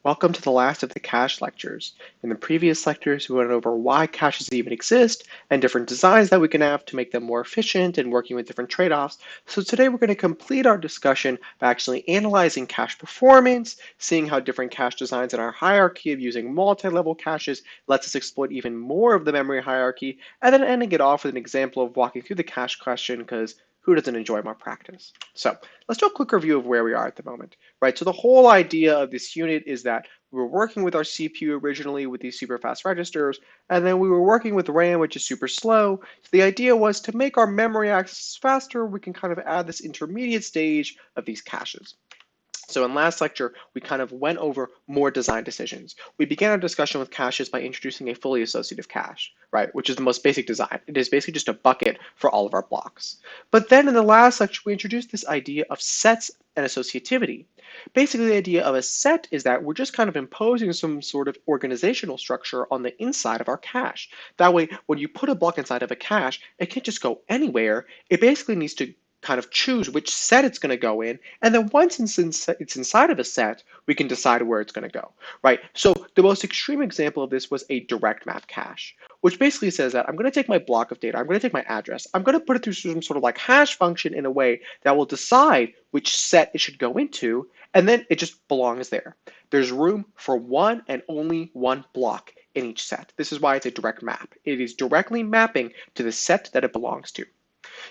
Welcome to the last of the cache lectures. In the previous lectures, we went over why caches even exist and different designs that we can have to make them more efficient and working with different trade-offs. So today we're going to complete our discussion by actually analyzing cache performance, seeing how different cache designs in our hierarchy of using multi-level caches lets us exploit even more of the memory hierarchy, and then ending it off with an example of walking through the cache question because who doesn't enjoy more practice? So let's do a quick review of where we are at the moment, right? So the whole idea of this unit is that we were working with our CPU originally with these super fast registers, and then we were working with RAM, which is super slow. So the idea was to make our memory access faster, we can kind of add this intermediate stage of these caches. So in last lecture, we kind of went over more design decisions. We began our discussion with caches by introducing a fully associative cache, right, which is the most basic design. It is basically just a bucket for all of our blocks. But then in the last lecture, we introduced this idea of sets and associativity. Basically, the idea of a set is that we're just kind of imposing some sort of organizational structure on the inside of our cache. That way, when you put a block inside of a cache, it can't just go anywhere. It basically needs to kind of choose which set it's going to go in, and then once it's inside of a set, we can decide where it's going to go, right? So the most extreme example of this was a direct map cache, which basically says that I'm going to take my block of data, I'm going to take my address, I'm going to put it through some sort of like hash function in a way that will decide which set it should go into, and then it just belongs there. There's room for one and only one block in each set. This is why it's a direct map. It is directly mapping to the set that it belongs to.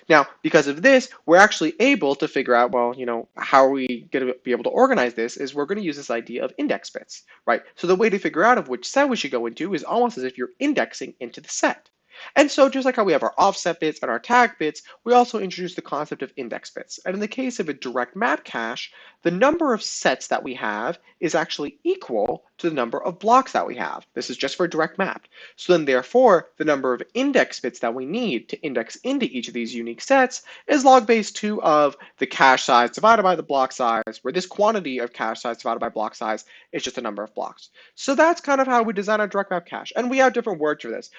Now, because of this, we're actually able to figure out, well, how are we going to be able to organize this is we're going to use this idea of index bits, right? So the way to figure out of which set we should go into is almost as if you're indexing into the set. And so just like how we have our offset bits and our tag bits, we also introduce the concept of index bits. And in the case of a direct map cache, the number of sets that we have is actually equal to the number of blocks that we have. This is just for a direct map. So then therefore, the number of index bits that we need to index into each of these unique sets is log base 2 of the cache size divided by the block size, where this quantity of cache size divided by block size is just the number of blocks. So that's kind of how we design our direct map cache. And we have different words for this.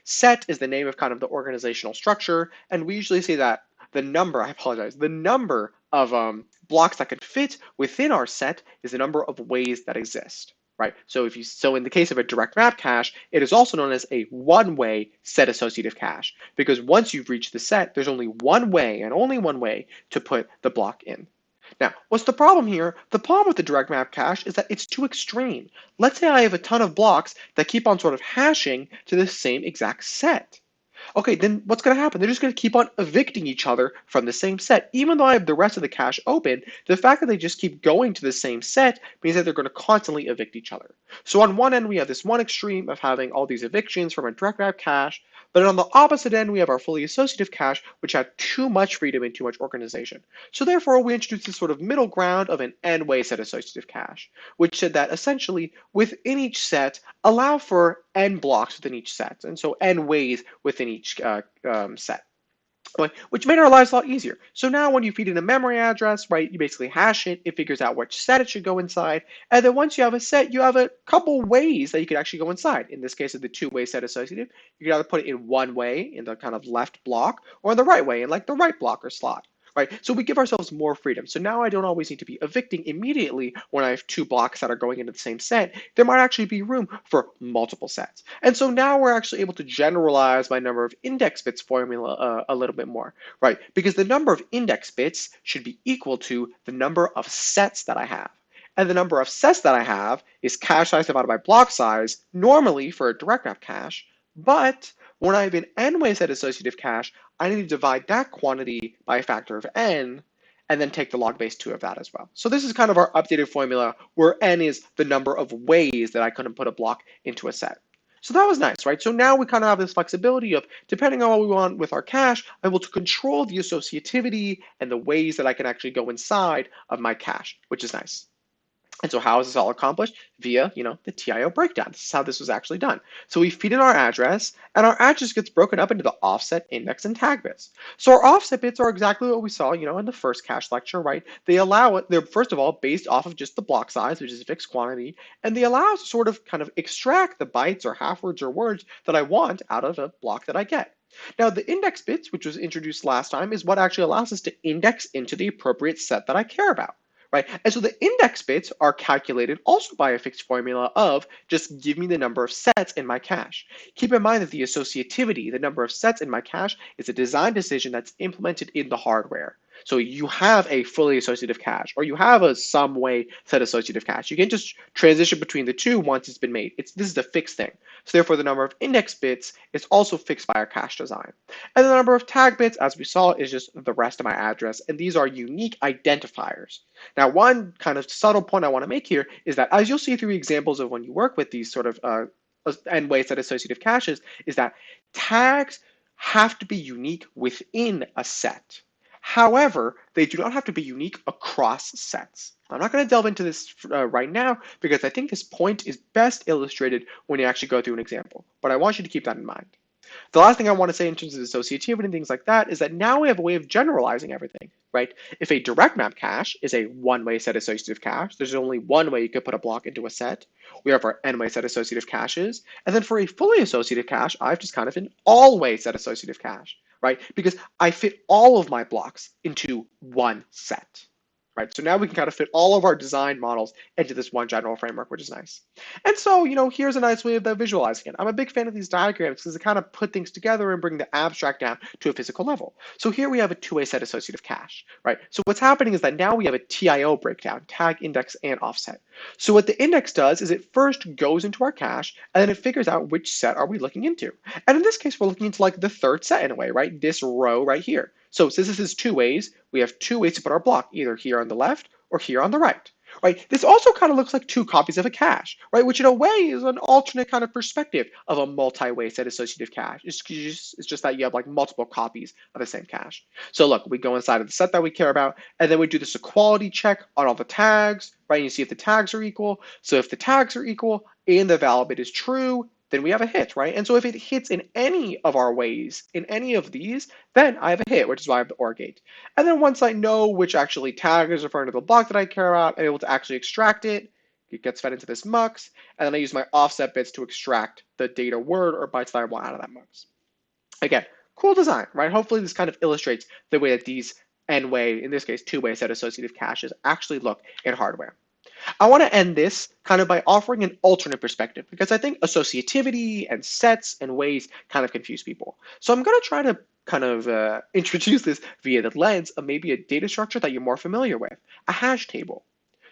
Set is the name of kind of the organizational structure, and we usually say that the number of blocks that could fit within our set is the number of ways that exist, right? So in the case of a direct map cache, it is also known as a one-way set associative cache, because once you've reached the set, there's only one way and only one way to put the block in. Now, what's the problem here? The problem with the direct map cache is that it's too extreme. Let's say I have a ton of blocks that keep on sort of hashing to the same exact set. Okay, then what's going to happen? They're just going to keep on evicting each other from the same set. Even though I have the rest of the cache open, the fact that they just keep going to the same set means that they're going to constantly evict each other. So on one end, we have this one extreme of having all these evictions from a direct map cache, but on the opposite end, we have our fully associative cache, which had too much freedom and too much organization. So therefore, we introduced this sort of middle ground of an n-way set associative cache, which said that essentially within each set, allow for n blocks within each set, and so n ways within each set, which made our lives a lot easier. So now when you feed in a memory address, right, you basically hash it, it figures out which set it should go inside, and then once you have a set, you have a couple ways that you could actually go inside. In this case of the two-way set associative, you could either put it in one way, in the kind of left block, or in the right way, in like the right block or slot. Right? So we give ourselves more freedom. So now I don't always need to be evicting immediately when I have two blocks that are going into the same set. There might actually be room for multiple sets. And so now we're actually able to generalize my number of index bits formula a little bit more, right? Because the number of index bits should be equal to the number of sets that I have. And the number of sets that I have is cache size divided by block size, normally for a direct map cache, but when I have an n-way set associative cache, I need to divide that quantity by a factor of n, and then take the log base 2 of that as well. So this is kind of our updated formula where n is the number of ways that I couldn't put a block into a set. So that was nice, right? So now we kind of have this flexibility of, depending on what we want with our cache, I'm able to control the associativity and the ways that I can actually go inside of my cache, which is nice. And so how is this all accomplished? Via, the TIO breakdown. This is how this was actually done. So we feed in our address, and our address gets broken up into the offset, index, and tag bits. So our offset bits are exactly what we saw, in the first cache lecture, right? They're first of all based off of just the block size, which is a fixed quantity, and they allow us to sort of kind of extract the bytes or half words or words that I want out of a block that I get. Now, the index bits, which was introduced last time, is what actually allows us to index into the appropriate set that I care about. right? And so the index bits are calculated also by a fixed formula of just give me the number of sets in my cache. Keep in mind that the associativity, the number of sets in my cache, is a design decision that's implemented in the hardware. So you have a fully associative cache, or you have a some way set associative cache. You can just transition between the two once it's been made. This is a fixed thing. So therefore, the number of index bits is also fixed by our cache design. And the number of tag bits, as we saw, is just the rest of my address. And these are unique identifiers. Now, one kind of subtle point I want to make here is that, as you'll see through examples of when you work with these sort of n-way set associative caches, is that tags have to be unique within a set. However, they do not have to be unique across sets. I'm not going to delve into this right now because I think this point is best illustrated when you actually go through an example, but I want you to keep that in mind. The last thing I want to say in terms of associativity and things like that is that now we have a way of generalizing everything, right? If a direct map cache is a one-way set associative cache, there's only one way you could put a block into a set. We have our n-way set associative caches. And then for a fully associative cache, I've just kind of an all-way set associative cache, right? Because I fit all of my blocks into one set. Right, so now we can kind of fit all of our design models into this one general framework, which is nice. And so, here's a nice way of visualizing it. I'm a big fan of these diagrams because they kind of put things together and bring the abstract down to a physical level. So here we have a two-way set associative cache, right? So what's happening is that now we have a TIO breakdown, tag, index, and offset. So what the index does is it first goes into our cache, and then it figures out which set are we looking into. And in this case, we're looking into like the third set in a way, right? This row right here. So since this is two ways, we have two ways to put our block, either here on the left or here on the right. Right? This also kind of looks like two copies of a cache, right? Which in a way is an alternate kind of perspective of a multi-way set associative cache. It's just that you have like multiple copies of the same cache. So look, we go inside of the set that we care about, and then we do this equality check on all the tags, right? And you see if the tags are equal. So if the tags are equal and the val bit is true, then we have a hit, right? And so if it hits in any of our ways, in any of these, then I have a hit, which is why I have the OR gate. And then once I know which actually tag is referring to the block that I care about, I'm able to actually extract it. It gets fed into this mux, and then I use my offset bits to extract the data word or bytes that I want out of that mux. Again, cool design, right? Hopefully this kind of illustrates the way that these n-way, in this case, two-way set associative caches actually look in hardware. I want to end this kind of by offering an alternate perspective because I think associativity and sets and ways kind of confuse people. So I'm going to try to kind of introduce this via the lens of maybe a data structure that you're more familiar with, a hash table.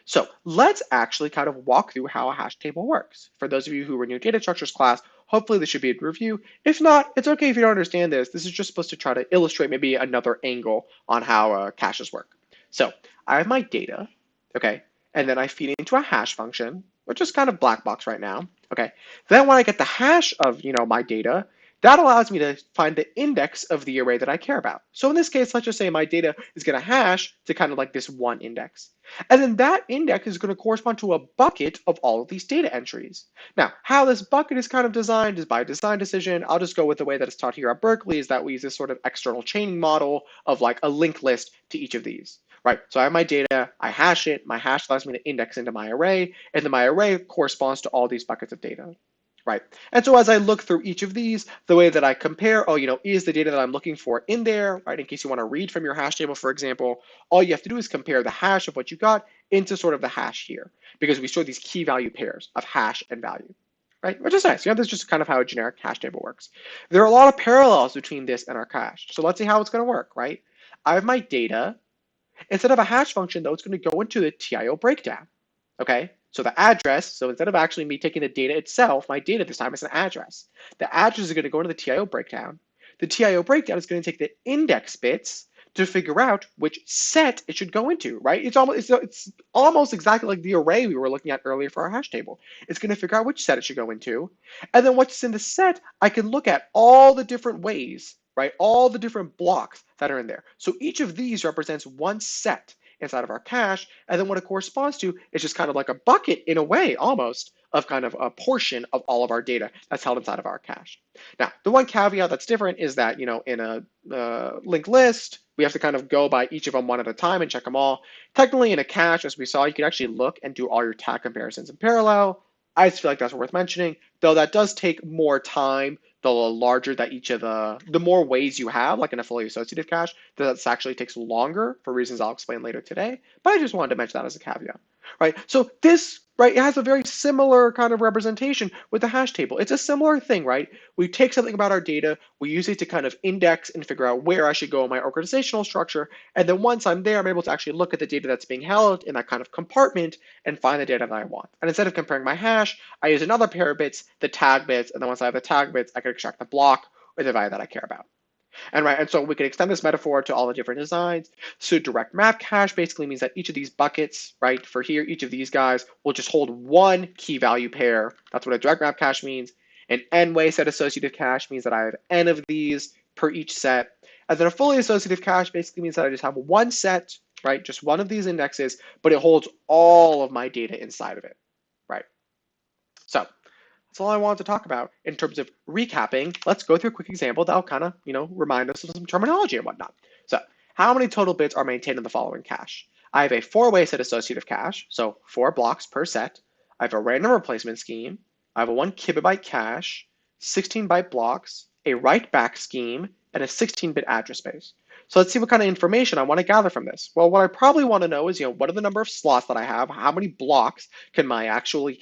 So let's actually kind of walk through how a hash table works. For those of you who are new data structures class, hopefully this should be a review. If not, it's okay if you don't understand this. This is just supposed to try to illustrate maybe another angle on how caches work. So I have my data, okay? And then I feed it into a hash function, which is kind of black box right now, okay? Then when I get the hash of, my data, that allows me to find the index of the array that I care about. So in this case, let's just say my data is going to hash to kind of like this one index. And then that index is going to correspond to a bucket of all of these data entries. Now, how this bucket is kind of designed is by design decision. I'll just go with the way that it's taught here at Berkeley, is that we use this sort of external chaining model of like a linked list to each of these. Right, so I have my data, I hash it, my hash allows me to index into my array, and then my array corresponds to all these buckets of data, right? And so as I look through each of these, the way that I compare, is the data that I'm looking for in there, right? In case you want to read from your hash table, for example, all you have to do is compare the hash of what you got into sort of the hash here, because we store these key value pairs of hash and value. Right, which is nice. That's just kind of how a generic hash table works. There are a lot of parallels between this and our cache. So let's see how it's going to work, right? I have my data. Instead of a hash function, though, it's going to go into the TIO breakdown, okay? So the address, so instead of actually me taking the data itself, my data this time is an address. The address is going to go into the TIO breakdown. The TIO breakdown is going to take the index bits to figure out which set it should go into, right? It's almost exactly like the array we were looking at earlier for our hash table. It's going to figure out which set it should go into. And then once it's in the set, I can look at all the different ways, right? All the different blocks that are in there. So each of these represents one set inside of our cache, and then what it corresponds to is just kind of like a bucket in a way, almost, of kind of a portion of all of our data that's held inside of our cache. Now, the one caveat that's different is that, in a linked list, we have to kind of go by each of them one at a time and check them all. Technically, in a cache, as we saw, you can actually look and do all your tag comparisons in parallel. I just feel like that's worth mentioning, though that does take more time the larger that the more ways you have, like in a fully associative cache, that actually takes longer for reasons I'll explain later today. But I just wanted to mention that as a caveat, right? So this, right, it has a very similar kind of representation with the hash table. It's a similar thing, right? We take something about our data, we use it to kind of index and figure out where I should go in my organizational structure. And then once I'm there, I'm able to actually look at the data that's being held in that kind of compartment and find the data that I want. And instead of comparing my hash, I use another pair of bits, the tag bits, and then once I have the tag bits, I can extract the block or the value that I care about. And so we can extend this metaphor to all the different designs. So direct map cache basically means that each of these buckets, right, for here, each of these guys will just hold one key value pair. That's what a direct map cache means. An n-way set associative cache means that I have n of these per each set. And then a fully associative cache basically means that I just have one set, right, just one of these indexes, but it holds all of my data inside of it, right? So that's all I wanted to talk about in terms of recapping. Let's go through a quick example that'll kind of, remind us of some terminology and whatnot. So how many total bits are maintained in the following cache? I have a four-way set associative cache, so 4 blocks per set. I have a random replacement scheme. I have a 1 kilobyte cache, 16-byte blocks, a write-back scheme, and a 16-bit address space. So let's see what kind of information I want to gather from this. Well, what I probably want to know is, what are the number of slots that I have? How many blocks can my actual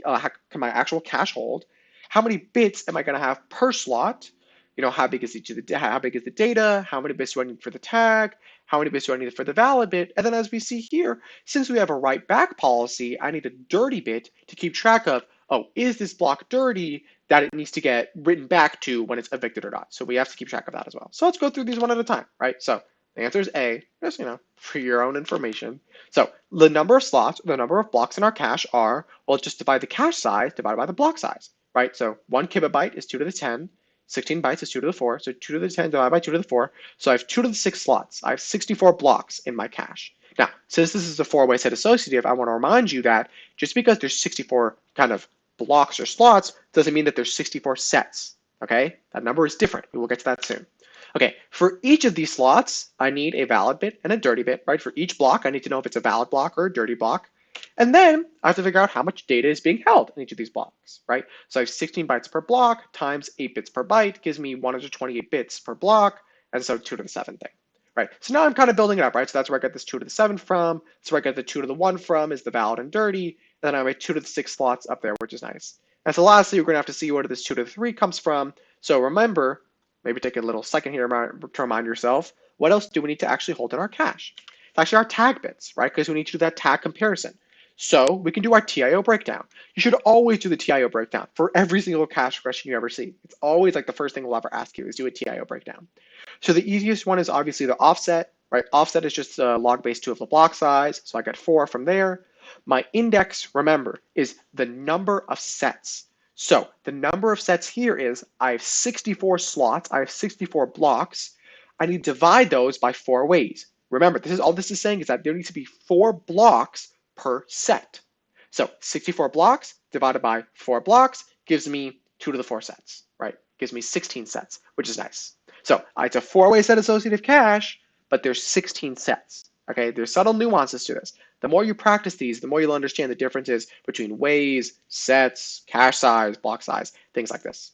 cache hold? How many bits am I going to have per slot? How big is how big is the data? How many bits do I need for the tag? How many bits do I need for the valid bit? And then as we see here, since we have a write back policy, I need a dirty bit to keep track of, oh, is this block dirty that it needs to get written back to when it's evicted or not? So we have to keep track of that as well. So let's go through these one at a time, right? So the answer is A, just, for your own information. So the number of slots, the number of blocks in our cache are, well, just divide the cache size divided by the block size, right? So 1 kilobyte is 2 to the 10, 16 bytes is 2 to the 4, so 2 to the 10 divided by 2 to the 4. So I have 2 to the 6 slots. I have 64 blocks in my cache. Now, since this is a four-way set associative, I want to remind you that just because there's 64 kind of blocks or slots doesn't mean that there's 64 sets, okay? That number is different. We will get to that soon. Okay, for each of these slots, I need a valid bit and a dirty bit, right? For each block, I need to know if it's a valid block or a dirty block. And then I have to figure out how much data is being held in each of these blocks, right? So I have 16 bytes per block times 8 bits per byte gives me 128 bits per block, and so 2 to the 7 thing, right? So now I'm kind of building it up, right? So that's where I get this 2 to the 7 from. That's where I get the 2 to the 1 from is the valid and dirty. And then I have my 2 to the 6 slots up there, which is nice. And so lastly, we're going to have to see where this 2 to the 3 comes from. So remember, maybe take a little second here to remind yourself, what else do we need to actually hold in our cache? It's actually our tag bits, right? Because we need to do that tag comparison. So we can do our TIO breakdown. You should always do the TIO breakdown for every single cache question you ever see. It's always like the first thing we'll ever ask you is do a TIO breakdown. So the easiest one is obviously the offset, right? Offset is just log base 2 of the block size. So I get 4 from there. My index, remember, is the number of sets. So the number of sets here is I have 64 slots. I have 64 blocks. I need to divide those by 4 ways. Remember, this is all this is saying is that there needs to be 4 blocks per set. So 64 blocks divided by 4 blocks gives me 2 to the 4 sets, right? Gives me 16 sets, which is nice. So it's a 4-way set associative cache, but there's 16 sets, okay? There's subtle nuances to this. The more you practice these, the more you'll understand the differences between ways, sets, cache size, block size, things like this.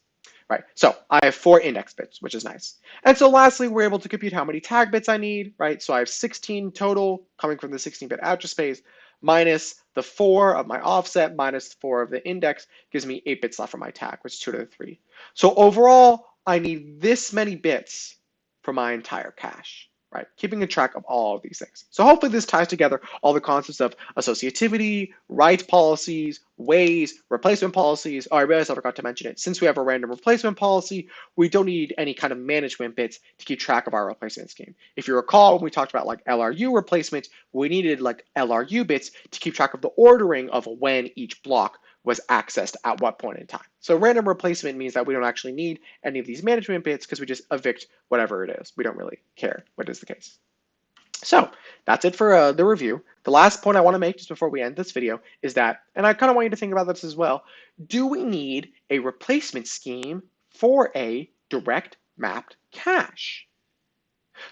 Right, so I have 4 index bits, which is nice. And so lastly, we're able to compute how many tag bits I need, right? So I have 16 total coming from the 16-bit address space, minus the 4 of my offset, minus 4 of the index, gives me 8 bits left for my tag, which is 2 to the 3. So overall, I need this many bits for my entire cache, right? Keeping a track of all of these things. So hopefully this ties together all the concepts of associativity, write policies, ways, replacement policies. Oh, I realized I forgot to mention it. Since we have a random replacement policy, we don't need any kind of management bits to keep track of our replacement scheme. If you recall, when we talked about like LRU replacement, we needed like LRU bits to keep track of the ordering of when each block was accessed at what point in time. So random replacement means that we don't actually need any of these management bits because we just evict whatever it is. We don't really care what is the case. So that's it for the review. The last point I want to make just before we end this video is that, and I kind of want you to think about this as well, do we need a replacement scheme for a direct mapped cache?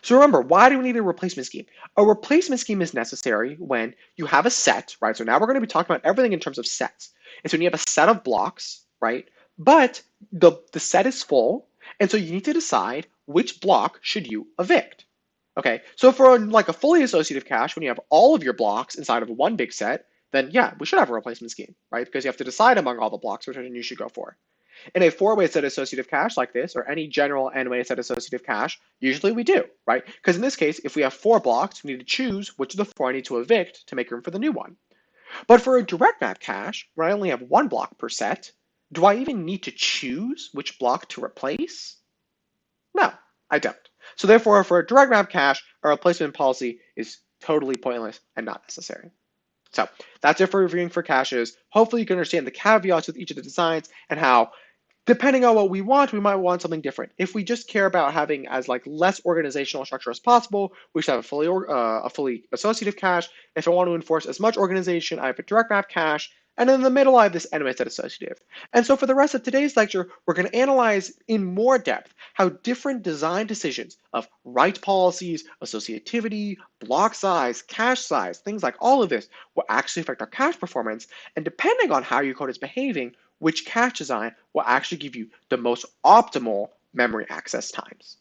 So remember, why do we need a replacement scheme? A replacement scheme is necessary when you have a set, right? So now we're going to be talking about everything in terms of sets. And so when you have a set of blocks, right? But the set is full, And so you need to decide which block should you evict. Okay, so for like a fully associative cache, when you have all of your blocks inside of one big set, then yeah, we should have a replacement scheme, right? Because you have to decide among all the blocks which one you should go for. In a four-way set associative cache like this, or any general n-way set associative cache, usually we do, right? Because in this case, if we have four blocks, we need to choose which of the four I need to evict to make room for the new one. But for a direct map cache, where I only have one block per set, do I even need to choose which block to replace? No, I don't. So therefore, for a direct map cache, a replacement policy is totally pointless and not necessary. So that's it for reviewing for caches. Hopefully you can understand the caveats with each of the designs and how, depending on what we want, we might want something different. If we just care about having as like less organizational structure as possible, we should have a fully associative cache. If I want to enforce as much organization, I have a direct map cache. And in the middle, I have this n-way set associative. And so for the rest of today's lecture, we're going to analyze in more depth how different design decisions of write policies, associativity, block size, cache size, things like all of this will actually affect our cache performance. And depending on how your code is behaving, which cache design will actually give you the most optimal memory access times.